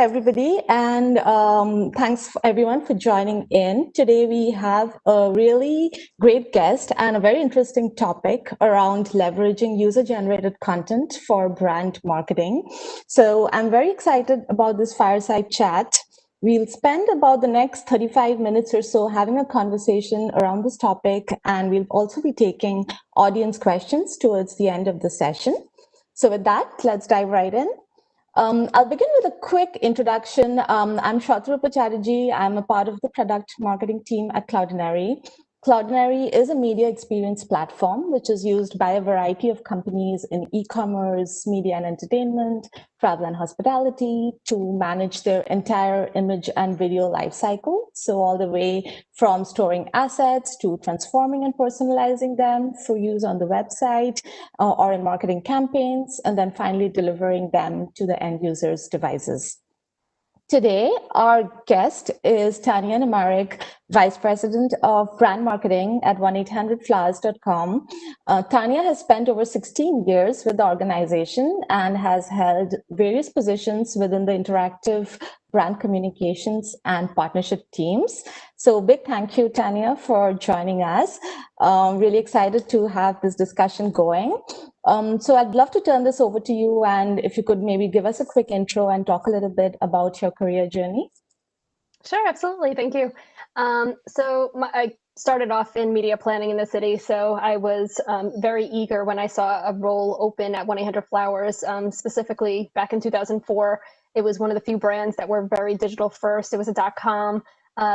everybody, and thanks everyone for joining in. Today we have a really great guest and a very interesting topic around leveraging user-generated content for brand marketing. So I'm very excited about this fireside chat. We'll spend about the next 35 minutes or so having a conversation around this topic, and we'll also be taking audience questions towards the end of the session. So with that, let's dive right in. I'll begin with a quick introduction. I'm Satarupa Chatterjee. I'm a part of the product marketing team at Cloudinary. Cloudinary is a media experience platform which is used by a variety of companies in e-commerce, media and entertainment, travel and hospitality to manage their entire image and video lifecycle. So all the way from storing assets to transforming and personalizing them for use on the website or in marketing campaigns, and then finally delivering them to the end users' devices. Today, our guest is Tanya and Namarik, Vice President of Brand Marketing at 1-800-Flowers.com. Tanya has spent over 16 years with the organization and has held various positions within the interactive brand communications and partnership teams. So big thank you, Tanya, for joining us. Really excited to have this discussion going. So I'd love to turn this over to you, and if you could maybe give us a quick intro and talk a little bit about your career journey. Sure, absolutely. Thank you. I started off in media planning in the city, so I was very eager when I saw a role open at 1-800-Flowers, specifically back in 2004. It was one of the few brands that were very digital first. It was a .com,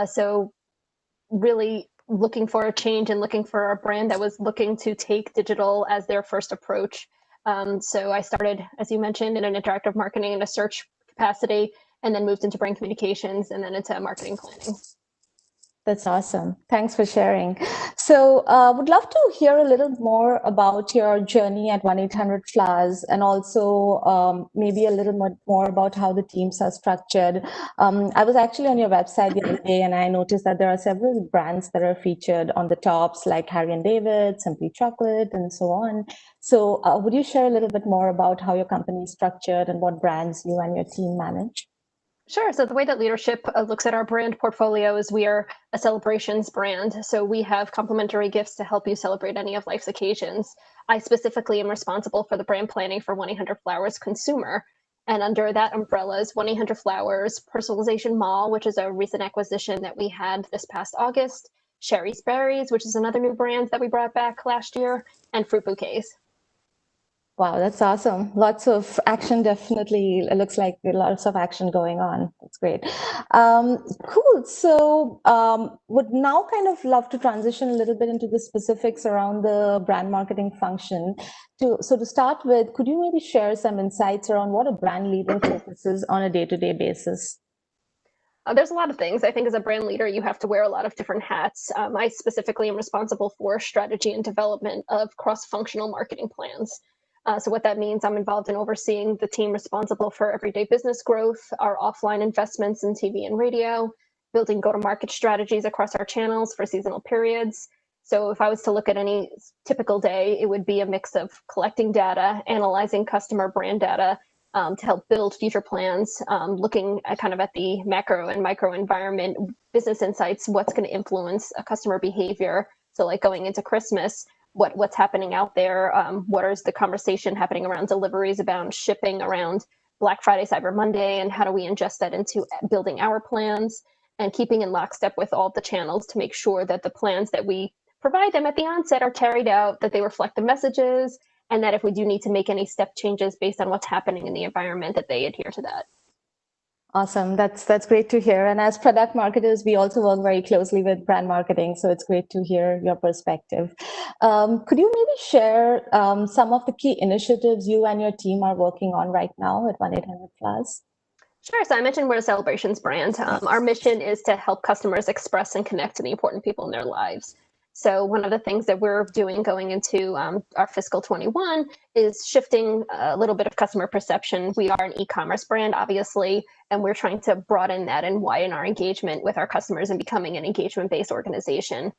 so really looking for a change and looking for a brand that was looking to take digital as their first approach. So I started, as you mentioned, in an interactive marketing and a search capacity, and then moved into brand communications and then into marketing planning. That's awesome. Thanks for sharing. So would love to hear a little more about your journey at 1-800-Flowers, and also maybe a little more about how the teams are structured. I was actually on your website the other day, and I noticed that there are several brands that are featured on the tops, like Harry and David, Simply Chocolate, and so on. So would you share a little bit more about how your company is structured and what brands you and your team manage? Sure. So the way that leadership looks at our brand portfolio is we are a celebrations brand. So we have complimentary gifts to help you celebrate any of life's occasions. I specifically am responsible for the brand planning for 1-800-Flowers Consumer. And under that umbrella is 1-800-Flowers Personalization Mall, which is a recent acquisition that we had this past August, Sherry's Berries, which is another new brand that we brought back last year, and Fruit Bouquets. Wow, that's awesome. Lots of action, definitely. It looks like lots of action going on. That's great. Cool. So would now kind of love to transition a little bit into the specifics around the brand marketing function. So to start with, could you maybe share some insights around what a brand leader focuses on a day-to-day basis? There's a lot of things. I think as a brand leader, you have to wear a lot of different hats. I specifically am responsible for strategy and development of cross-functional marketing plans. So what that means, I'm involved in overseeing the team responsible for everyday business growth, our offline investments in TV and radio, building go-to-market strategies across our channels for seasonal periods. So if I was to look at any typical day, it would be a mix of collecting data, analyzing customer brand data to help build future plans, looking at kind of at the macro and micro environment, business insights, what's going to influence a customer behavior. So like going into Christmas, what's happening out there, what is the conversation happening around deliveries, about shipping, around Black Friday, Cyber Monday, and how do we ingest that into building our plans, and keeping in lockstep with all the channels to make sure that the plans that we provide them at the onset are carried out, that they reflect the messages, and that if we do need to make any step changes based on what's happening in the environment, that they adhere to that. Awesome. That's great to hear. And as product marketers, we also work very closely with brand marketing. So it's great to hear your perspective. Could you maybe share some of the key initiatives you and your team are working on right now at 1-800-Flowers? Sure. So I mentioned we're a celebrations brand. Our mission is to help customers express and connect to the important people in their lives. So one of the things that we're doing going into our fiscal 21 is shifting a little bit of customer perception. We are an e-commerce brand, obviously, and we're trying to broaden that and widen our engagement with our customers and becoming an engagement-based organization.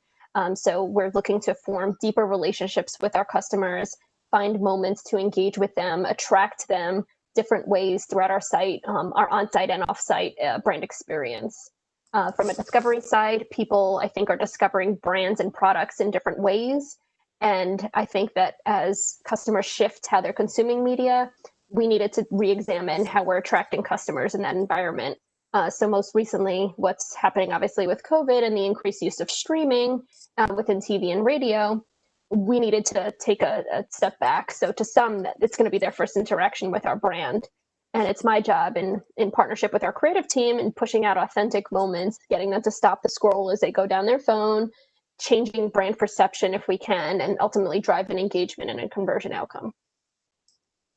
So we're looking to form deeper relationships with our customers, find moments to engage with them, attract them, different ways throughout our site, our on-site and off-site brand experience. From a discovery side, people, I think, are discovering brands and products in different ways. And I think that as customers shift how they're consuming media, we needed to re-examine how we're attracting customers in that environment. So most recently, what's happening obviously with COVID and the increased use of streaming within TV and radio, we needed to take a step back. So to some, it's going to be their first interaction with our brand. And it's my job in partnership with our creative team in pushing out authentic moments, getting them to stop the scroll as they go down their phone, changing brand perception if we can, and ultimately drive an engagement and a conversion outcome.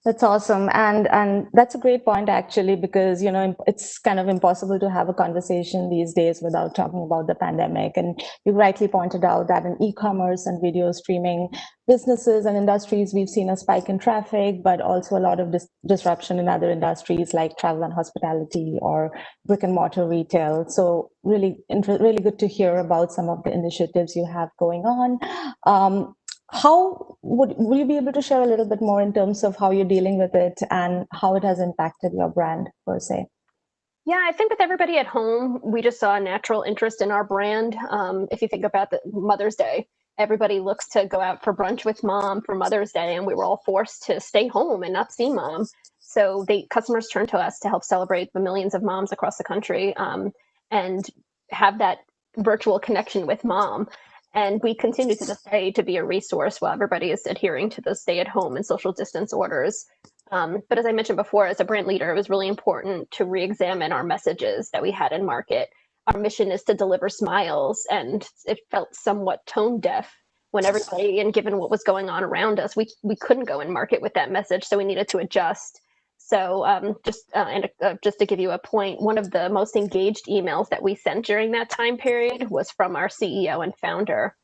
That's awesome. And that's a great point, actually, because, it's kind of impossible to have a conversation these days without talking about the pandemic. And you rightly pointed out that in e-commerce and video streaming businesses and industries, we've seen a spike in traffic, but also a lot of disruption in other industries like travel and hospitality or brick and mortar retail. So really good to hear about some of the initiatives you have going on. How will you be able to share a little bit more in terms of how you're dealing with it and how it has impacted your brand per se? Yeah, I think with everybody at home, we just saw a natural interest in our brand. If you think about the Mother's Day, everybody looks to go out for brunch with mom for Mother's Day, and we were all forced to stay home and not see mom. So customers turned to us to help celebrate the millions of moms across the country and have that virtual connection with mom. And we continue to this day to be a resource while everybody is adhering to the stay-at-home and social distance orders. But as I mentioned before, as a brand leader, it was really important to re-examine our messages that we had in market. Our mission is to deliver smiles, and it felt somewhat tone deaf when everybody, and given what was going on around us, we couldn't go in market with that message, so we needed to adjust. So just to give you a point, one of the most engaged emails that we sent during that time period was from our CEO and founder.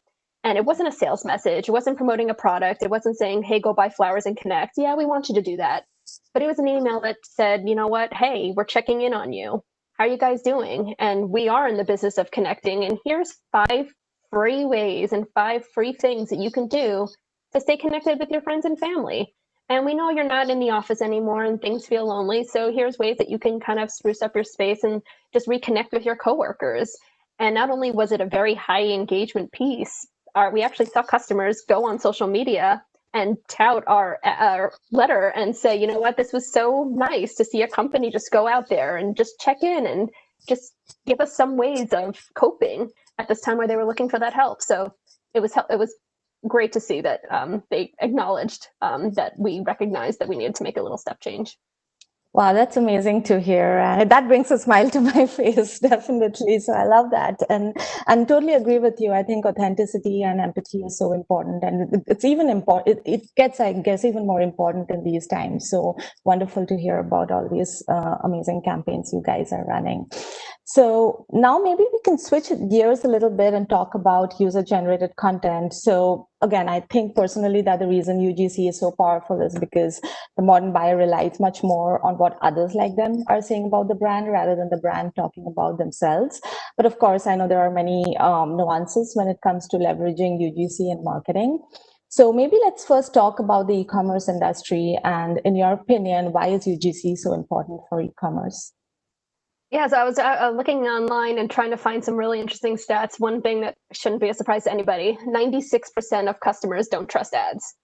And it wasn't a sales message. It wasn't promoting a product. It wasn't saying, hey, go buy flowers and connect. Yeah, we want you to do that. But it was an email that said, you know what? Hey, we're checking in on you. How are you guys doing? And we are in the business of connecting. And here's 5 free ways and 5 free things that you can do to stay connected with your friends and family. And we know you're not in the office anymore and things feel lonely. So here's ways that you can kind of spruce up your space and just reconnect with your coworkers. And not only was it a very high engagement piece, we actually saw customers go on social media and tout our letter and say, you know what, this was so nice to see a company just go out there and just check in and just give us some ways of coping at this time where they were looking for that help. So it was great to see that they acknowledged that we recognized that we needed to make a little step change. Wow, that's amazing to hear. And that brings a smile to my face, definitely. So I love that. And totally agree with you. I think authenticity and empathy is so important. And it's even important, it gets, I guess, even more important in these times. So wonderful to hear about all these amazing campaigns you guys are running. So now maybe we can switch gears a little bit and talk about user-generated content. So again, I think personally that the reason UGC is so powerful is because the modern buyer relies much more on what others like them are saying about the brand rather than the brand talking about themselves. But of course, I know there are many nuances when it comes to leveraging UGC in marketing. So maybe let's first talk about the e-commerce industry. And in your opinion, why is UGC so important for e-commerce? Yeah, so I was looking online and trying to find some really interesting stats. One thing that shouldn't be a surprise to anybody, 96% of customers don't trust ads.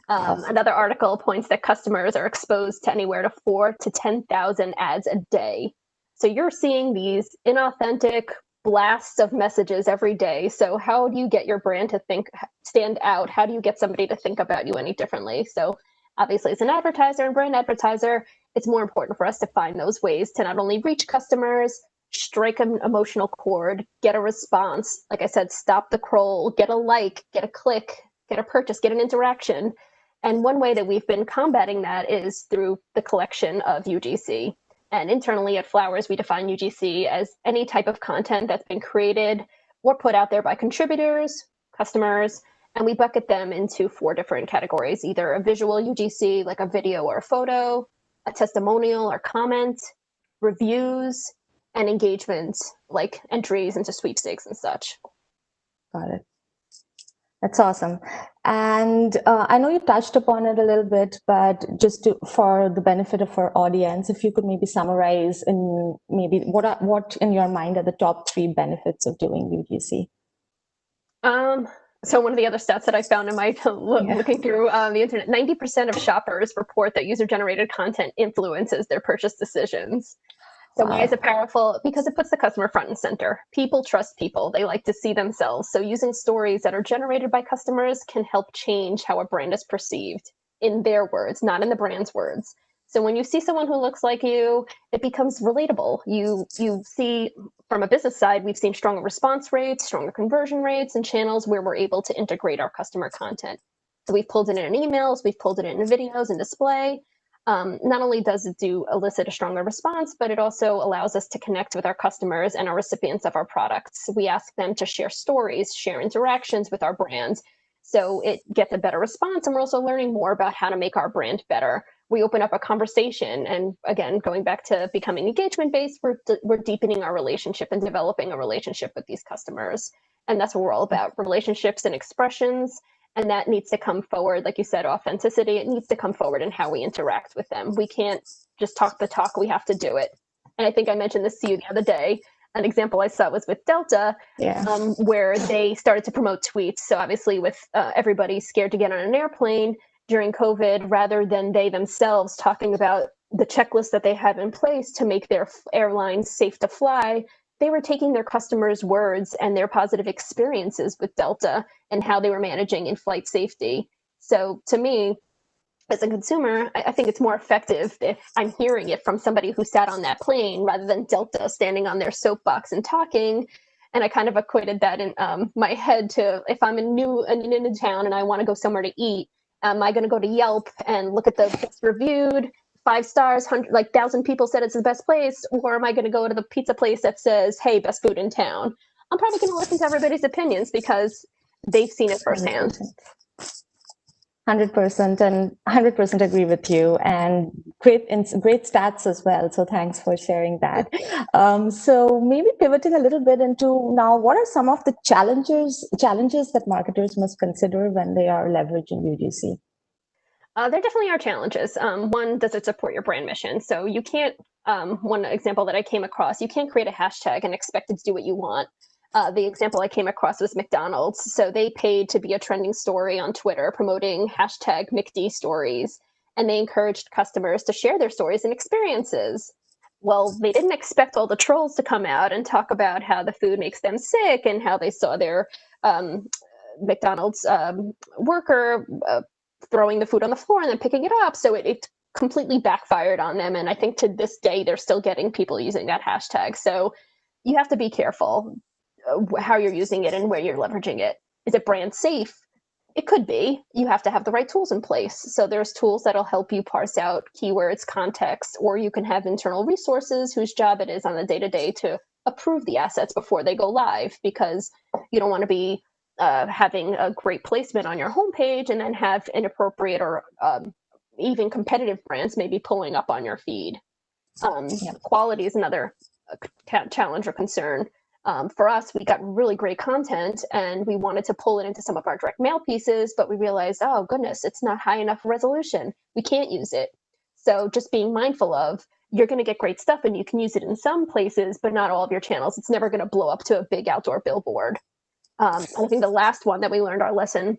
Another article points that customers are exposed to anywhere to 4,000 to 10,000 ads a day. So you're seeing these inauthentic blasts of messages every day. So how do you get your brand to stand out? How do you get somebody to think about you any differently? So obviously, as an advertiser and brand advertiser, it's more important for us to find those ways to not only reach customers, strike an emotional chord, get a response. Like I said, stop the scroll, get a like, get a click, get a purchase, get an interaction. And one way that we've been combating that is through the collection of UGC. And internally at Flowers, we define UGC as any type of content that's been created or put out there by contributors, customers, and we bucket them into 4 different categories, either a visual UGC, like a video or a photo, a testimonial or comment, reviews, and engagement, like entries into sweepstakes and such. Got it. That's awesome. And I know you touched upon it a little bit, but just for the benefit of our audience, if you could maybe summarize in maybe what in your mind are the top 3 benefits of doing UGC? So one of the other stats that I found in my Yeah. looking through the internet, 90% of shoppers report that user-generated content influences their purchase decisions. So why is Wow. it powerful? Because it puts the customer front and center. People trust people. They like to see themselves. So using stories that are generated by customers can help change how a brand is perceived in their words, not in the brand's words. So when you see someone who looks like you, it becomes relatable. You see from a business side, we've seen stronger response rates, stronger conversion rates, and channels where we're able to integrate our customer content. So we've pulled it in emails, we've pulled it in videos and display. Not only does it elicit a stronger response, but it also allows us to connect with our customers and our recipients of our products. We ask them to share stories, share interactions with our brands. So it gets a better response, and we're also learning more about how to make our brand better. We open up a conversation, and again, going back to becoming engagement based, we're deepening our relationship and developing a relationship with these customers. And that's what we're all about: relationships and expressions. And that needs to come forward, like you said, authenticity. It needs to come forward in how we interact with them. We can't just talk the talk, we have to do it. And I think I mentioned this to you the other day. An example I saw was with Delta, Yeah. where they started to promote tweets. So obviously with everybody scared to get on an airplane during COVID, rather than they themselves talking about the checklist that they have in place to make their airlines safe to fly, they were taking their customers' words and their positive experiences with Delta and how they were managing in-flight safety. So to me, as a consumer, I think it's more effective if I'm hearing it from somebody who sat on that plane rather than Delta standing on their soapbox and talking. And I kind of equated that in my head to, if I'm in a town and I want to go somewhere to eat, am I going to go to Yelp and look at the best reviewed, 5 stars, 1,000 people said it's the best place, or am I going to go to the pizza place that says, "Hey, best food in town"? I'm probably going to listen to everybody's opinions because they've seen it firsthand. 100% and 100% agree with you, and great stats as well. So thanks for sharing that. So maybe pivoting a little bit into now, what are some of the challenges that marketers must consider when they are leveraging UGC? There definitely are challenges. One, does it support your brand mission? So you can't, one example that I came across, you can't create a hashtag and expect it to do what you want. The example I came across was McDonald's. So they paid to be a trending story on Twitter promoting hashtag McD stories, and they encouraged customers to share their stories and experiences. Well, they didn't expect all the trolls to come out and talk about how the food makes them sick and how they saw their McDonald's worker throwing the food on the floor and then picking it up. So it completely backfired on them. And I think to this day, they're still getting people using that hashtag. So you have to be careful how you're using it and where you're leveraging it. Is it brand safe? It could be. You have to have the right tools in place. So there's tools that'll help you parse out keywords, context, or you can have internal resources whose job it is on the day-to-day to approve the assets before they go live, because you don't want to be having a great placement on your homepage and then have inappropriate or even competitive brands maybe pulling up on your feed. Quality is another challenge or concern. For us, we got really great content and we wanted to pull it into some of our direct mail pieces, but we realized, oh goodness, it's not high enough resolution. We can't use it. So just being mindful of, you're going to get great stuff and you can use it in some places, but not all of your channels. It's never going to blow up to a big outdoor billboard. I think the last one that we learned our lesson,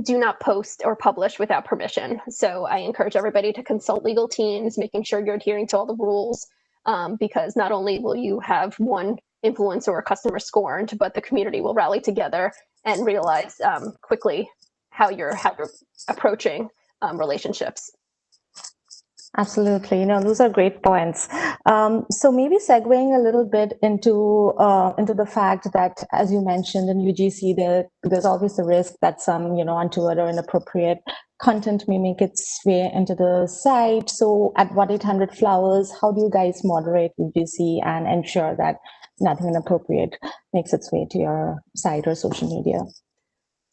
do not post or publish without permission. So I encourage everybody to consult legal teams, making sure you're adhering to all the rules, because not only will you have one influencer or customer scorned, but the community will rally together and realize quickly how you're approaching relationships. Absolutely. Those are great points. So maybe segueing a little bit into the fact that, as you mentioned in UGC, there's always the risk that some, untoward or inappropriate content may make its way into the site. So at 1-800-Flowers, how do you guys moderate UGC and ensure that nothing inappropriate makes its way to your site or social media?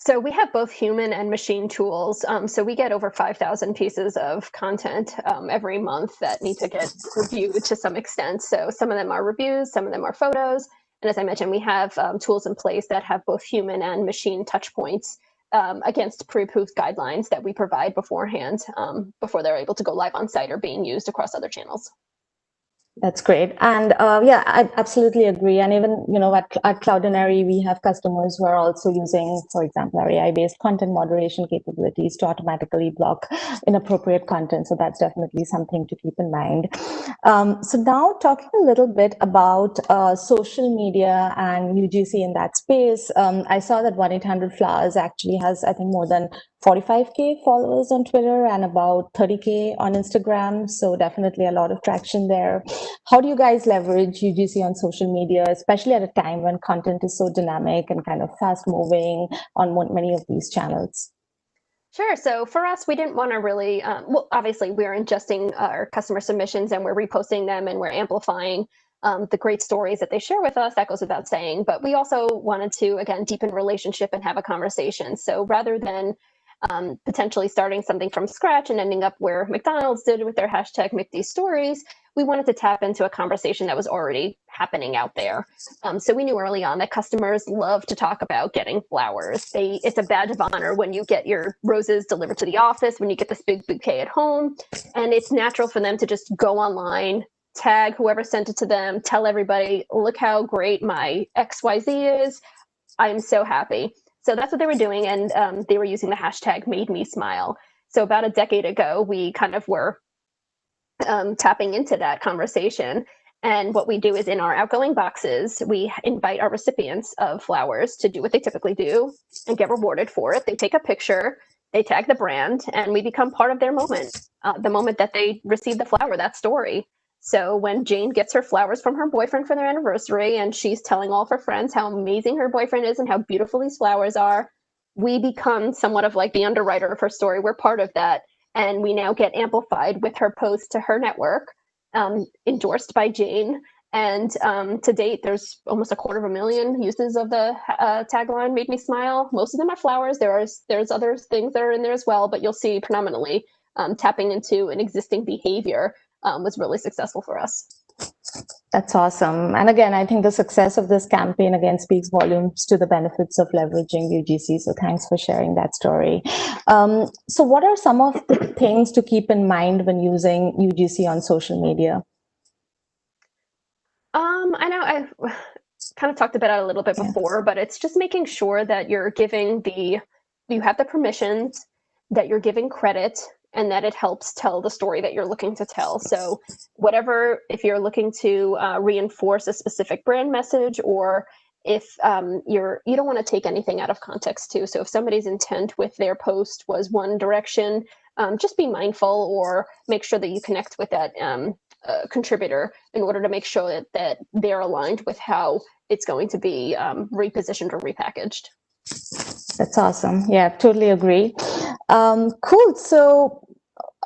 So we have both human and machine tools. So we get over 5,000 pieces of content every month that need to get reviewed to some extent. So some of them are reviews, some of them are photos, And as I mentioned, we have tools in place that have both human and machine touch points against pre-approved guidelines that we provide beforehand before they're able to go live on site or being used across other channels. That's great. And yeah, I absolutely agree. And even, at Cloudinary, we have customers who are also using, for example, our AI-based content moderation capabilities to automatically block inappropriate content. So that's definitely something to keep in mind. So now talking a little bit about social media and UGC in that space, I saw that 1-800-Flowers actually has, I think, more than 45K followers on Twitter and about 30K on Instagram. So definitely a lot of traction there. How do you guys leverage UGC on social media, especially at a time when content is so dynamic and kind of fast moving on many of these channels? Sure. So for us, we didn't want to really, well, obviously we're ingesting our customer submissions and we're reposting them and we're amplifying the great stories that they share with us. That goes without saying. But we also wanted to, again, deepen relationship and have a conversation. So rather than potentially starting something from scratch and ending up where McDonald's did with their hashtag #McDStories, we wanted to tap into a conversation that was already happening out there. So we knew early on that customers love to talk about getting flowers. It's a badge of honor when you get your roses delivered to the office, when you get this big bouquet at home, and it's natural for them to just go online, tag whoever sent it to them, tell everybody, look how great my XYZ is. I'm so happy. So that's what they were doing, and they were using the hashtag #MadeMeSmile. So about a decade ago, we kind of were tapping into that conversation. And what we do is in our outgoing boxes, we invite our recipients of flowers to do what they typically do and get rewarded for it. They take a picture, they tag the brand, and we become part of their moment, the moment that they receive the flower, that story. So when Jane gets her flowers from her boyfriend for their anniversary and she's telling all of her friends how amazing her boyfriend is and how beautiful these flowers are, we become somewhat of like the underwriter of her story. We're part of that. And we now get amplified with her post to her network, endorsed by Jane. And to date, there's almost 250,000 uses of the tagline #MadeMeSmile. Most of them are flowers. There's other things that are in there as well, but you'll see predominantly tapping into an existing behavior was really successful for us. That's awesome. And again, I think the success of this campaign again speaks volumes to the benefits of leveraging UGC. So thanks for sharing that story. So what are some of the things to keep in mind when using UGC on social media? I know I've kind of talked about it a little bit before, but it's just making sure that you have the permissions, that you're giving credit, and that it helps tell the story that you're looking to tell. So if you're looking to reinforce a specific brand message, or if you don't want to take anything out of context too. So if somebody's intent with their post was one direction, just be mindful or make sure that you connect with that contributor in order to make sure that they're aligned with how it's going to be repositioned or repackaged. That's awesome. Yeah, totally agree. Cool. So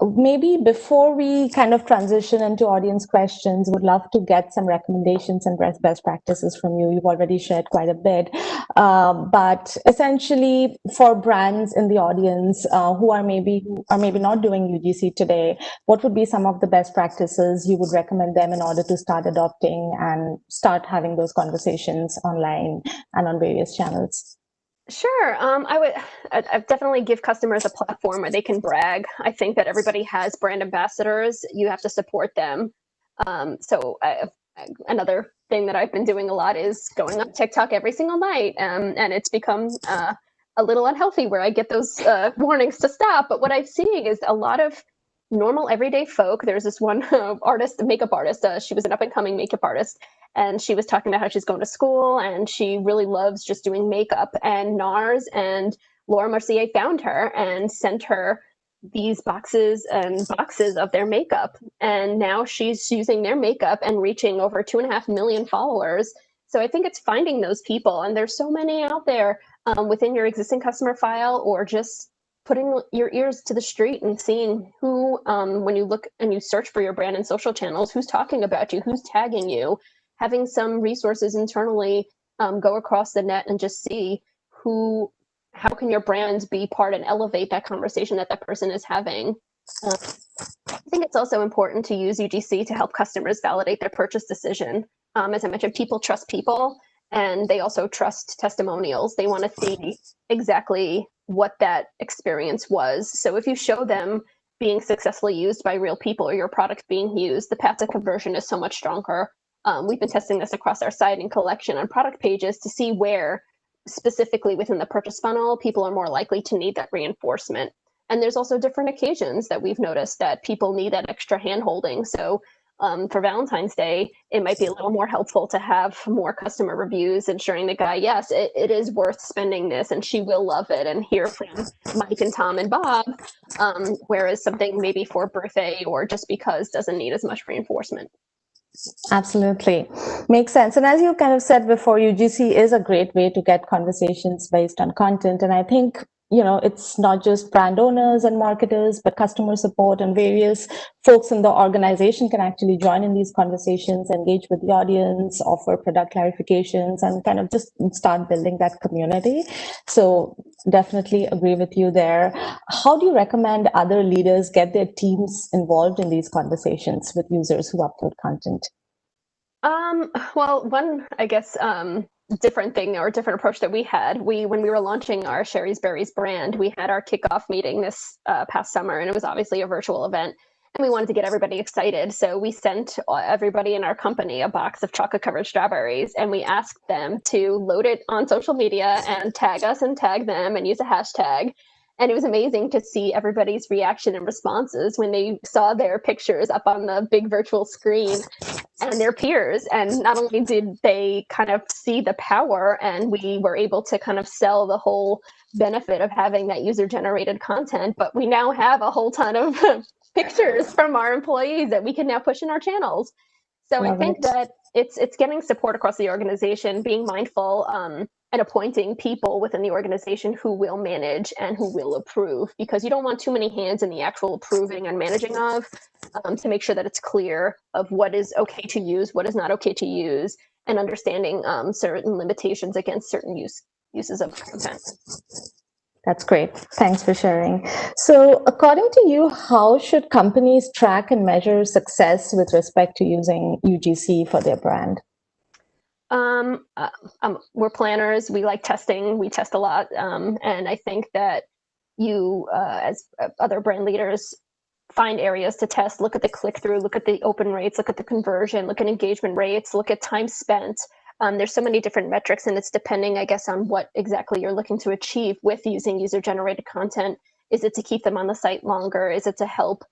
maybe before we kind of transition into audience questions, would love to get some recommendations and best practices from you. You've already shared quite a bit, but essentially for brands in the audience who are maybe not doing UGC today, what would be some of the best practices you would recommend them in order to start adopting and start having those conversations online and on various channels? Sure. I'd definitely give customers a platform where they can brag. I think that everybody has brand ambassadors. You have to support them. Another thing that I've been doing a lot is going on TikTok every single night. And it's become a little unhealthy where I get those warnings to stop. But what I'm seeing is a lot of normal everyday folk. There's this one makeup artist. She was an up and coming makeup artist. And she was talking about how she's going to school and she really loves just doing makeup. And NARS and Laura Mercier found her and sent her these boxes and boxes of their makeup. And now she's using their makeup and reaching over 2.5 million followers. So I think it's finding those people. And there's so many out there within your existing customer file, or just putting your ears to the street and seeing who, when you look and you search for your brand in social channels, who's talking about you, who's tagging you. Having some resources internally go across the net and just see how can your brand be part and elevate that conversation that person is having. I think it's also important to use UGC to help customers validate their purchase decision. As I mentioned, people trust people. And they also trust testimonials. They want to see exactly what that experience was. So if you show them being successfully used by real people or your product being used, the path to conversion is so much stronger. We've been testing this across our site and collection on product pages to see where specifically within the purchase funnel, people are more likely to need that reinforcement. And there's also different occasions that we've noticed that people need that extra hand-holding. So for Valentine's Day, it might be a little more helpful to have more customer reviews, ensuring the guy, yes, it is worth spending this and she will love it, and hear from Mike and Tom and Bob, whereas something maybe for birthday or just because doesn't need as much reinforcement. Absolutely. Makes sense. And as you kind of said before, UGC is a great way to get conversations based on content. And I think, it's not just brand owners and marketers, but customer support and various folks in the organization can actually join in these conversations, engage with the audience, offer product clarifications, and kind of just start building that community. So definitely agree with you there. How do you recommend other leaders get their teams involved in these conversations with users who upload content? Well, one, I guess, different thing or different approach that we had, when we were launching our Sherry's Berries brand, we had our kickoff meeting this past summer, and it was obviously a virtual event. And we wanted to get everybody excited. So we sent everybody in our company a box of chocolate covered strawberries, and we asked them to load it on social media and tag us and tag them and use a hashtag. And it was amazing to see everybody's reaction and responses when they saw their pictures up on the big virtual screen and their peers. And not only did they kind of see the power, and we were able to kind of sell the whole benefit of having that user generated content, but we now have a whole ton of pictures from our employees that we can now push in our channels. So I think that it's getting support across the organization, being mindful, and appointing people within the organization who will manage and who will approve, because you don't want too many hands in the actual approving and managing of, to make sure that it's clear of what is okay to use, what is not okay to use, and understanding certain limitations against certain uses of content. That's great. Thanks for sharing. So according to you, how should companies track and measure success with respect to using UGC for their brand? We're planners. We like testing. We test a lot. And I think that you, as other brand leaders, find areas to test, look at the click-through, look at the open rates, look at the conversion, look at engagement rates, look at time spent. There's so many different metrics, and it's depending, I guess, on what exactly you're looking to achieve with using user-generated content. Is it to keep them on the site longer? Is it to help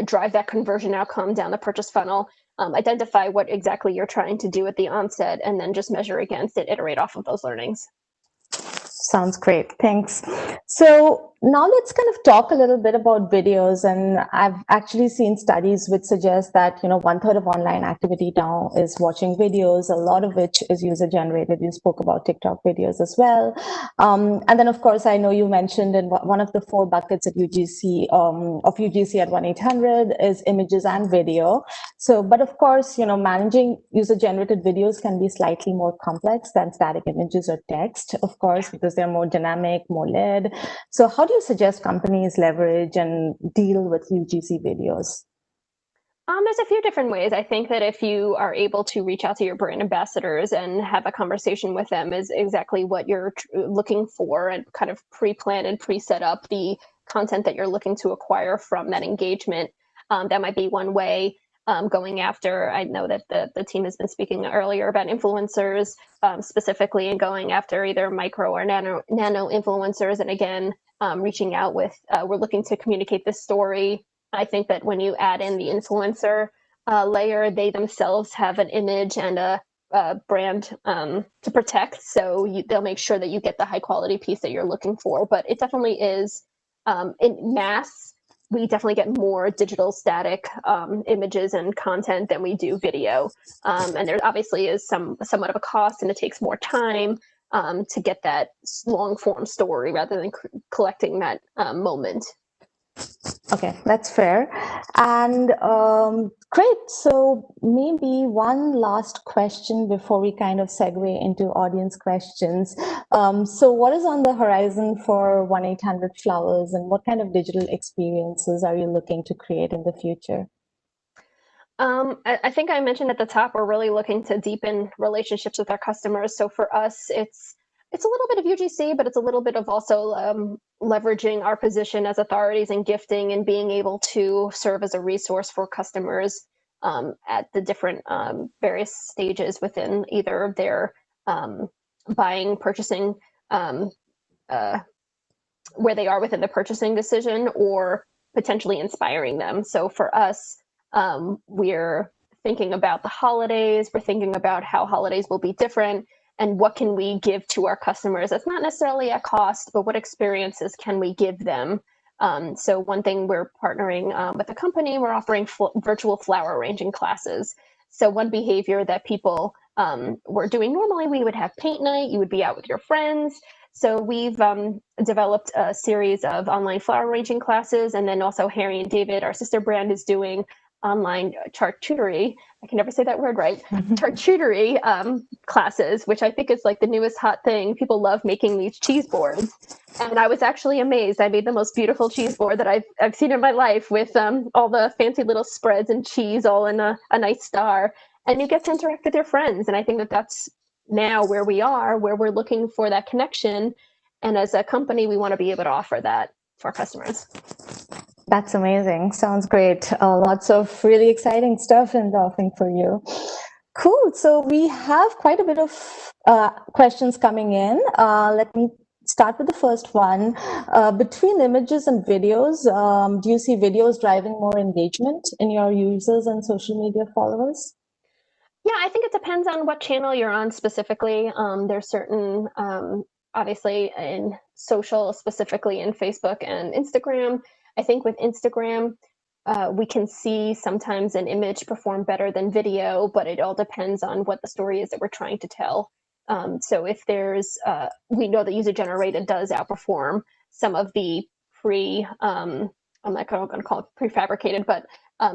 drive that conversion outcome down the purchase funnel? Identify what exactly you're trying to do at the onset, and then just measure against it, iterate off of those learnings. Sounds great. Thanks. So now let's kind of talk a little bit about videos. And I've actually seen studies which suggest that, 1/3 of online activity now is watching videos, a lot of which is user generated. You spoke about TikTok videos as well. And then, of course, I know you mentioned in one of the 4 buckets at UGC, of UGC at 1-800 is images and video. So, but of course, managing user generated videos can be slightly more complex than static images or text, of course, because they're more dynamic, more led. So how do you suggest companies leverage and deal with UGC videos? There's a few different ways. I think that if you are able to reach out to your brand ambassadors and have a conversation with them is exactly what you're looking for, and kind of pre-plan and pre-set up the content that you're looking to acquire from that engagement. That might be one way. Going after, I know that the team has been speaking earlier about influencers specifically, and going after either micro or nano influencers. And again, reaching out with, we're looking to communicate this story. I think that when you add in the influencer layer, they themselves have an image and a brand to protect. So they'll make sure that you get the high quality piece that you're looking for. But it definitely is in mass. We definitely get more digital static images and content than we do video. And there obviously is somewhat of a cost, and it takes more time to get that long form story rather than collecting that moment. Okay, that's fair. And great. So maybe one last question before we kind of segue into audience questions. So what is on the horizon for 1-800 Flowers, and what kind of digital experiences are you looking to create in the future? I think I mentioned at the top, we're really looking to deepen relationships with our customers. So for us, it's a little bit of UGC, but it's a little bit of also leveraging our position as authorities in gifting and being able to serve as a resource for customers at the different various stages within either their um, buying, purchasing, um, uh, where they are within the purchasing decision, or potentially inspiring them. So for us, we're thinking about the holidays, we're thinking about how holidays will be different, and what can we give to our customers that's not necessarily at cost, but what experiences can we give them. So one thing, we're partnering with a company, we're offering virtual flower arranging classes. So one behavior that people were doing normally, we would have paint night, you would be out with your friends. So we've developed a series of online flower arranging classes, and then also Harry and David, our sister brand, is doing online charcuterie. I can never say that word right. Charcuterie classes, which I think is like the newest hot thing. People love making these cheese boards, and I was actually amazed. I made the most beautiful cheese board that I've seen in my life, with all the fancy little spreads and cheese all in a nice star. And you get to interact with your friends, and I think that that's now where we are, where we're looking for that connection. And as a company, we want to be able to offer that to our customers. That's amazing. Sounds great. Lots of really exciting stuff in the offering for you. Cool. So we have quite a bit of questions coming in. Let me start with the first one. Between images and videos, do you see videos driving more engagement in your users and social media followers? Yeah, I think it depends on what channel you're on specifically. There's certain, obviously, in social, specifically in Facebook and Instagram. I think with Instagram, we can see sometimes an image perform better than video, but it all depends on what the story is that we're trying to tell. So if there's, we know that user generated does outperform some of the I'm not going to call it prefabricated, but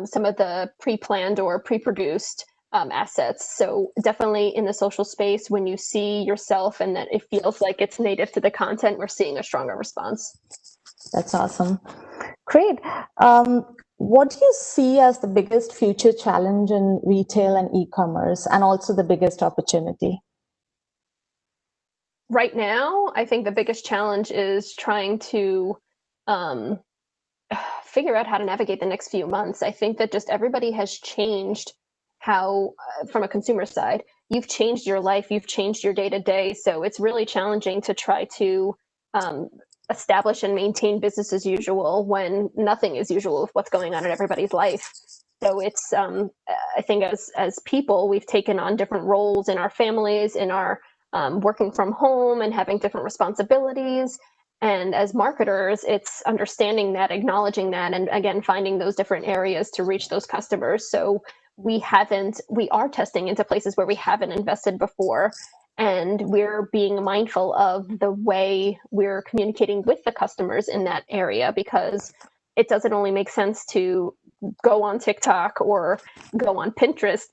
some of the pre-planned or pre-produced assets. So definitely in the social space, when you see yourself and that it feels like it's native to the content, we're seeing a stronger response. That's awesome. Great. What do you see as the biggest future challenge in retail and e-commerce, and also the biggest opportunity? Right now, I think the biggest challenge is trying to um, figure out how to navigate the next few months. I think that just everybody has changed how, from a consumer side, you've changed your life, you've changed your day to day. So it's really challenging to try to um, establish and maintain business as usual when nothing is usual with what's going on in everybody's life. So it's, I think as people, we've taken on different roles in our families, in our working from home and having different responsibilities. And as marketers, it's understanding that, acknowledging that, and again, finding those different areas to reach those customers. So we are testing into places where we haven't invested before. And we're being mindful of the way we're communicating with the customers in that area, because it doesn't only make sense to go on TikTok or go on Pinterest,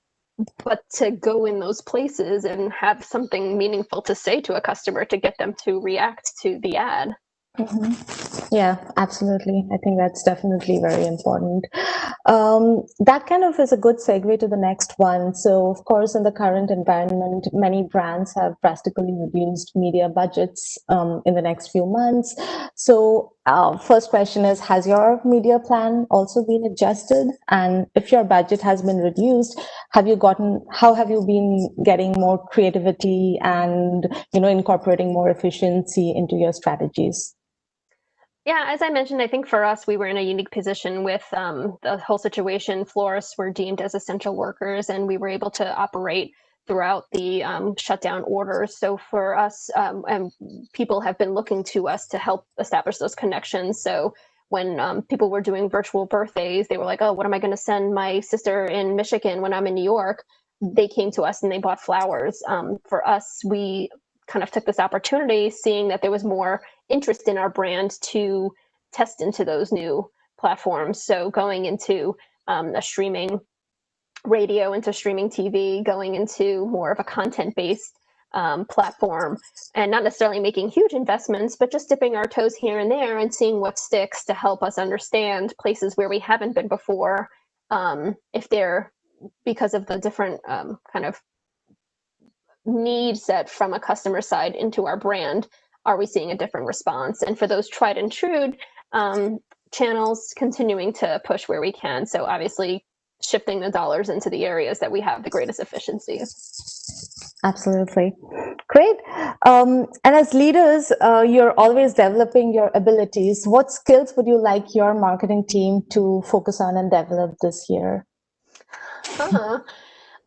but to go in those places and have something meaningful to say to a customer to get them to react to the ad. Mm-hmm. Yeah, absolutely. I think that's definitely very important. That kind of is a good segue to the next one. So, of course, in the current environment, many brands have drastically reduced media budgets in the next few months. So, first question is, has your media plan also been adjusted? And if your budget has been reduced, how have you been getting more creativity and, incorporating more efficiency into your strategies? Yeah, as I mentioned, I think for us, we were in a unique position with the whole situation. Florists were deemed as essential workers, and we were able to operate throughout the shutdown orders. So for us, and people have been looking to us to help establish those connections. So when people were doing virtual birthdays, they were like, "Oh, what am I going to send my sister in Michigan when I'm in New York?" They came to us and they bought flowers. For us, we kind of took this opportunity, seeing that there was more interest in our brand, to test into those new platforms. So going into a streaming radio, into streaming TV, going into more of a content-based platform, and not necessarily making huge investments, but just dipping our toes here and there and seeing what sticks to help us understand places where we haven't been before, if they're, because of the different kind of need set from a customer side into our brand, are we seeing a different response? And for those tried and true channels, continuing to push where we can. So obviously shifting the dollars into the areas that we have the greatest efficiency. Absolutely. Great. And as leaders, you're always developing your abilities. What skills would you like your marketing team to focus on and develop this year?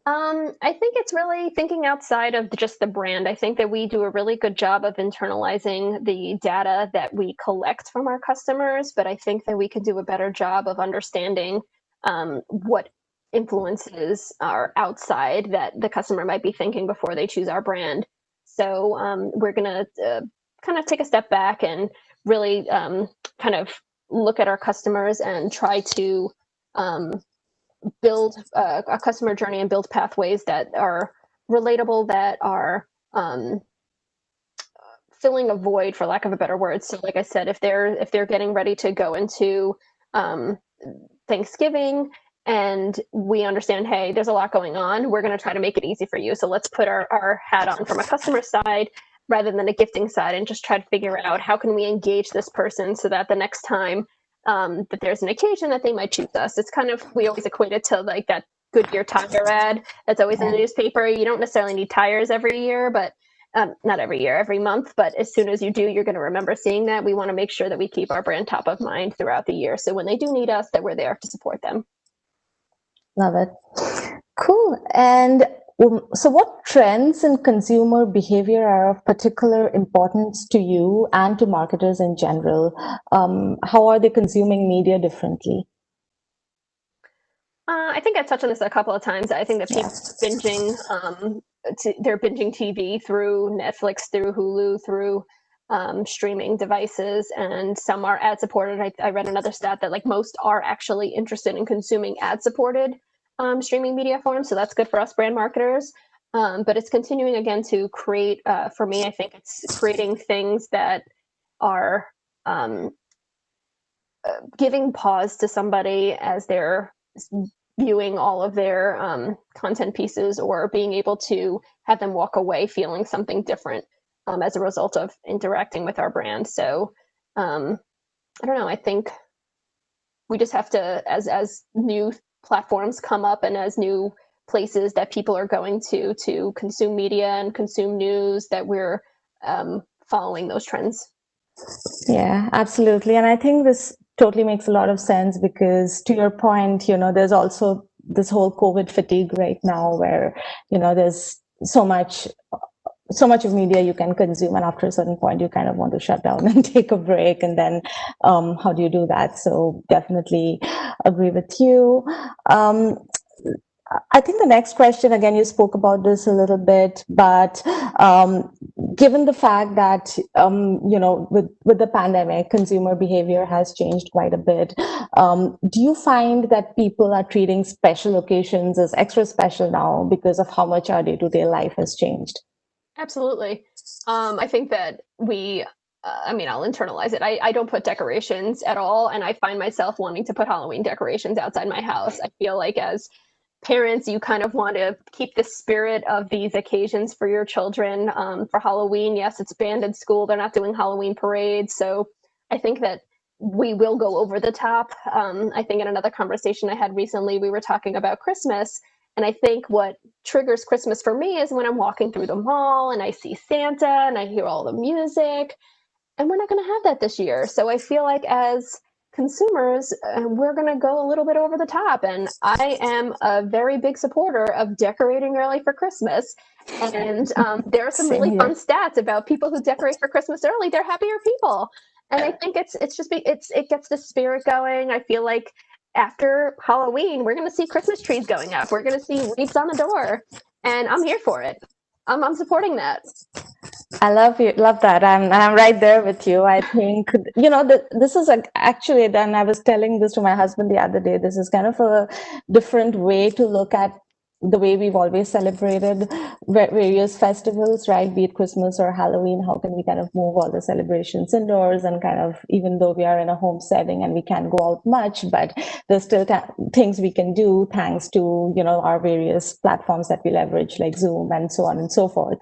I think it's really thinking outside of just the brand. I think that we do a really good job of internalizing the data that we collect from our customers, but I think that we could do a better job of understanding what influences are outside that the customer might be thinking before they choose our brand. So we're going to kind of take a step back and really kind of look at our customers and try to build a customer journey and build pathways that are relatable, that are filling a void, for lack of a better word. So like I said, if they're getting ready to go into Thanksgiving and we understand, hey, there's a lot going on, we're going to try to make it easy for you. So let's put our hat on from a customer side rather than a gifting side and just try to figure out how can we engage this person so that the next time that there's an occasion that they might choose us. It's kind of, we always equate it to like that Goodyear tire ad that's always in the newspaper. You don't necessarily need tires every year, but not every year, every month. But as soon as you do, you're going to remember seeing that. We want to make sure that we keep our brand top of mind throughout the year. So when they do need us, that we're there to support them. Love it. Cool. And so what trends in consumer behavior are of particular importance to you and to marketers in general? How are they consuming media differently? I think I touched on this a couple of times. I think that people binging, they're binging TV through Netflix, through Hulu, through streaming devices, and some are ad supported. I read another stat that like most are actually interested in consuming ad supported streaming media forms. So that's good for us brand marketers. But it's continuing again to create, for me, I think it's creating things that are giving pause to somebody as they're viewing all of their content pieces, or being able to have them walk away feeling something different as a result of interacting with our brand. So I don't know, I think we just have to, as new platforms come up and as new places that people are going to consume media and consume news, that we're following those trends. Yeah, absolutely. And I think this totally makes a lot of sense because, to your point, there's also this whole COVID fatigue right now where, there's so much of media you can consume, and after a certain point you kind of want to shut down and take a break, and then how do you do that? So definitely agree with you. I think the next question, again, you spoke about this a little bit, but given the fact that, with the pandemic, consumer behavior has changed quite a bit, do you find that people are treating special occasions as extra special now because of how much our day-to-day life has changed? Absolutely. I think that I'll internalize it. I don't put decorations at all, and I find myself wanting to put Halloween decorations outside my house. I feel like as parents, you kind of want to keep the spirit of these occasions for your children. For Halloween, yes, it's banned in school. They're not doing Halloween parades. So I think that we will go over the top. I think in another conversation I had recently, we were talking about Christmas. And I think what triggers Christmas for me is when I'm walking through the mall and I see Santa and I hear all the music. And we're not going to have that this year. So I feel like as consumers, we're going to go a little bit over the top. And I am a very big supporter of decorating early for Christmas. And there are some really fun stats about people who decorate for Christmas early. They're happier people. And I think it gets the spirit going. I feel like after Halloween, we're going to see Christmas trees going up. We're going to see wreaths on the door. And I'm here for it. I'm supporting that. I love that. I'm right there with you. I think, this is actually, then I was telling this to my husband the other day, this is kind of a different way to look at the way we've always celebrated various festivals, right? Be it Christmas or Halloween, how can we kind of move all the celebrations indoors and kind of, even though we are in a home setting and we can't go out much, but there's still things we can do thanks to, our various platforms that we leverage like Zoom and so on and so forth.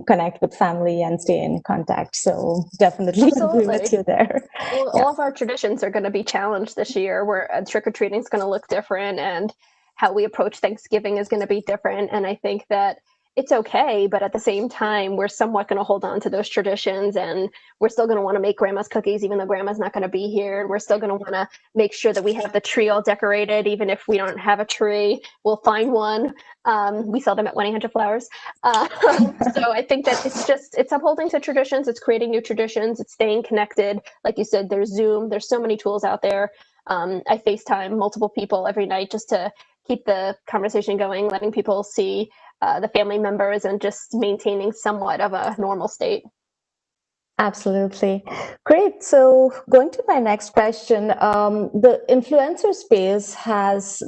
Connect with family and stay in contact. So definitely agree with you there. Well, all of our traditions are going to be challenged this year, where trick-or-treating is going to look different and how we approach Thanksgiving is going to be different. And I think that it's okay, but at the same time, we're somewhat going to hold on to those traditions, and we're still going to want to make grandma's cookies, even though grandma's not going to be here. We're still going to want to make sure that we have the tree all decorated, even if we don't have a tree. We'll find one. We sell them at 1-800-Flowers. So I think that it's upholding to traditions. It's creating new traditions. It's staying connected. Like you said, there's Zoom. There's so many tools out there. I FaceTime multiple people every night just to keep the conversation going, letting people see the family members, and just maintaining somewhat of a normal state. Absolutely. Great. So going to my next question, the influencer space has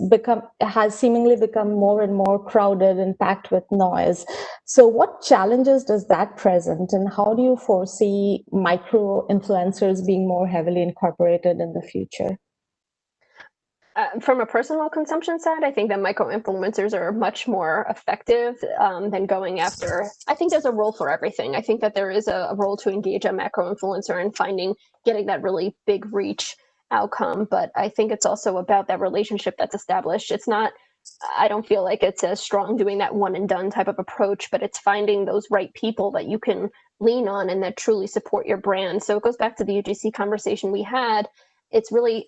seemingly become more and more crowded and packed with noise. So what challenges does that present, and how do you foresee micro influencers being more heavily incorporated in the future? From a personal consumption side, I think that micro influencers are much more effective than going after. I think there's a role for everything. I think that there is a role to engage a macro influencer and getting that really big reach outcome. But I think it's also about that relationship that's established. It's not, I don't feel like it's as strong doing that one and done type of approach, but it's finding those right people that you can lean on and that truly support your brand. So it goes back to the UGC conversation we had. It's really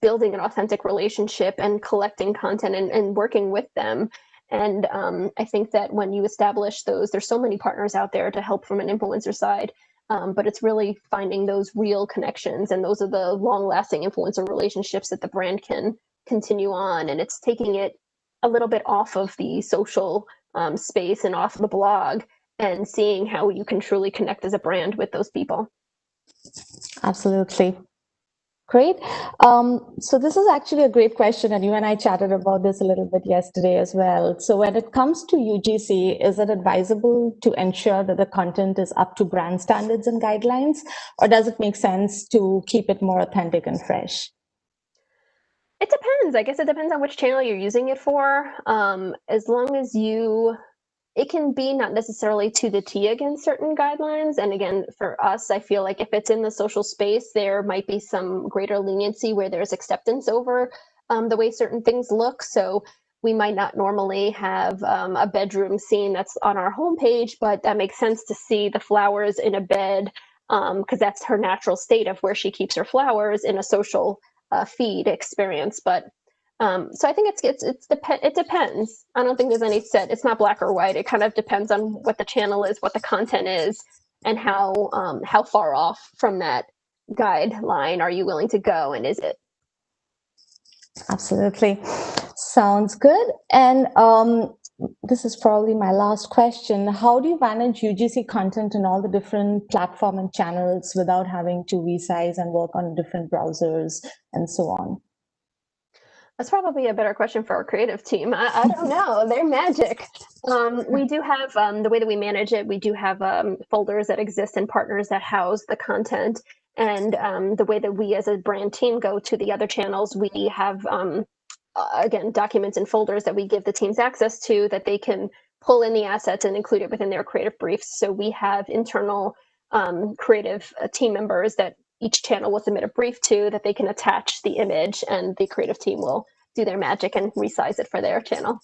building an authentic relationship and collecting content and working with them. And I think that when you establish those, there's so many partners out there to help from an influencer side, but it's really finding those real connections. And those are the long lasting influencer relationships that the brand can continue on. And it's taking it a little bit off of the social space and off the blog, and seeing how you can truly connect as a brand with those people. Absolutely. Great. So this is actually a great question, and you and I chatted about this a little bit yesterday as well. So when it comes to UGC, is it advisable to ensure that the content is up to brand standards and guidelines, or does it make sense to keep it more authentic and fresh? It depends. I guess it depends on which channel you're using it for. As long as it can be not necessarily to the T against certain guidelines. And again, for us, I feel like if it's in the social space, there might be some greater leniency where there's acceptance over the way certain things look. So we might not normally have a bedroom scene that's on our homepage, but that makes sense to see the flowers in a bed, because that's her natural state of where she keeps her flowers in a social feed experience. But so I think it depends. I don't think there's any set. It's not black or white. It kind of depends on what the channel is, what the content is, and how far off from that guideline are you willing to go, and is it? Absolutely. Sounds good. And this is probably my last question. How do you manage UGC content in all the different platform and channels without having to resize and work on different browsers and so on? That's probably a better question for our creative team. I don't know. They're magic. We do have the way that we manage it. We do have folders that exist and partners that house the content. And the way that we as a brand team go to the other channels, we have, again, documents and folders that we give the teams access to, that they can pull in the assets and include it within their creative briefs. So we have internal creative team members that each channel will submit a brief to, that they can attach the image, and the creative team will do their magic and resize it for their channel.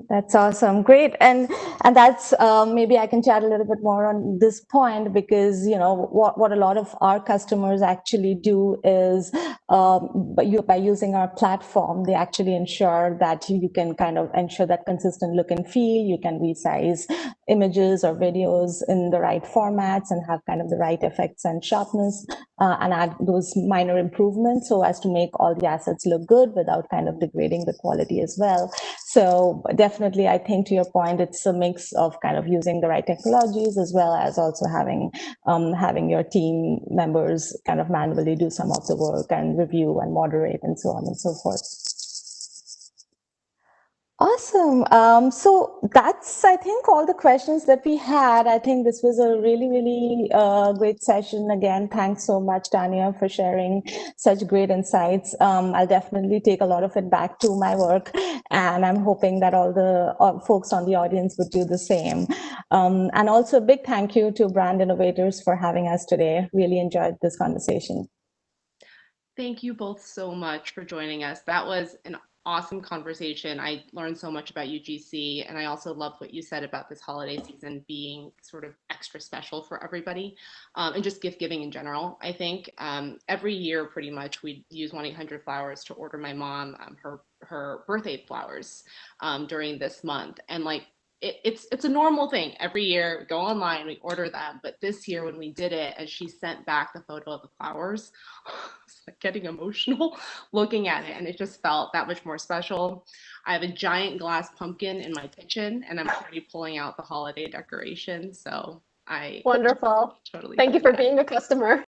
That's awesome. Great. And that's maybe I can chat a little bit more on this point, because what a lot of our customers actually do is by using our platform, they actually ensure that you can kind of ensure that consistent look and feel. You can resize images or videos in the right formats and have kind of the right effects and sharpness, and add those minor improvements so as to make all the assets look good without kind of degrading the quality as well. So definitely, I think to your point, it's a mix of kind of using the right technologies as well as also having your team members kind of manually do some of the work and review and moderate and so on and so forth. Awesome. So that's, I think, all the questions that we had. I think this was a really, really great session. Again, thanks so much, Tanya, for sharing such great insights. I'll definitely take a lot of it back to my work, and I'm hoping that all the folks on the audience would do the same. And also, a big thank you to Brand Innovators for having us today. Really enjoyed this conversation. Thank you both so much for joining us. That was an awesome conversation. I learned so much about UGC, and I also loved what you said about this holiday season being sort of extra special for everybody, and just gift giving in general. I think every year, pretty much, we use 1-800-Flowers to order my mom her birthday flowers during this month, and like it's a normal thing every year. We go online, we order them, but this year when we did it, and she sent back the photo of the flowers, I was like getting emotional looking at it, and it just felt that much more special. I have a giant glass pumpkin in my kitchen, and I'm already pulling out the holiday decorations, so I Wonderful. totally Thank you feel for that. being a customer.